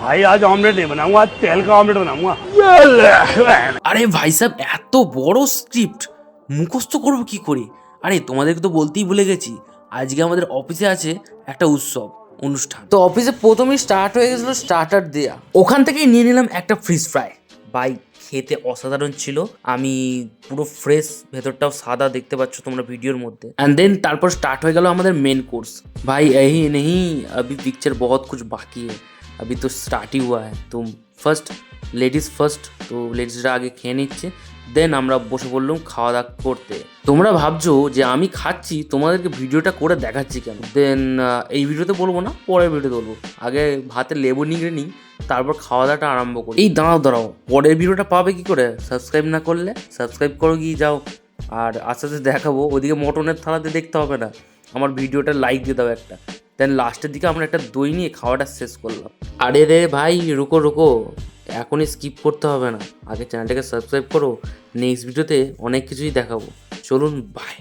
भाई आज ऑमलेट नहीं बनाऊंगा, आज तेल का ऑमलेट बनाऊंगा। আরে ভাই সাহেব, এত বড় স্ক্রিপ্ট মুখস্থ করবো কি করে? আরে তোমাদেরকে তো বলতেই ভুলে গেছি, আজকে আমাদের অফিসে আছে একটা অনুষ্ঠান। তো অফিসে প্রথমেই স্টার্ট হয়ে গেছিলো স্টার্টার দেয়া, ওখান থেকেই নিয়ে নিলাম একটা ফিশ ফ্রাই। ভাই খেতে অসাধারণ ছিল, আমি পুরো ফ্রেশ, ভেতরটাও সাদা দেখতে পাচ্ছ তোমরা ভিডিওর মধ্যে। অ্যান্ড দেন তারপর স্টার্ট হয়ে গেল আমাদের মেন কোর্স। भाई यही नहीं, अभी पिक्चर बहुत कुछ बाकी है, अभी तो स्टार्ट ही हुआ है। तो ফার্স্ট লেডিস ফার্স্ট, তো লেডিসরা আগে খেয়ে নিচ্ছে, দেন আমরা বসে পড়লাম খাওয়া দাওয়া করতে। তোমরা ভাবছো যে আমি খাচ্ছি তোমাদেরকে ভিডিওটা করে দেখাচ্ছি কেন, দেন এই ভিডিওতে বলবো না, পরের ভিডিওতে বলবো। আগে ভাতে লেবু নিগড়ে নিই, তারপর খাওয়া দাওয়াটা আরম্ভ করি। এই দাঁড়াও, পরের ভিডিওটা পাবে কি করে? সাবস্ক্রাইব না করলে সাবস্ক্রাইব করো, গিয়ে যাও। আর আস্তে আস্তে দেখাবো, ওইদিকে মটনের থালাতে দেখতে হবে না, আমার ভিডিওটা লাইক দিয়ে দাও একটা। দেন লাস্টের দিকে আমরা একটা দই নিয়ে খাওয়াটা শেষ করলাম। আরে রে ভাই, রুকো, এখনই স্কিপ করতে হবে না, আগে চ্যানেলটাকে সাবস্ক্রাইব করো, নেক্সট ভিডিওতে অনেক কিছুই দেখাবো। চলুন, বাই।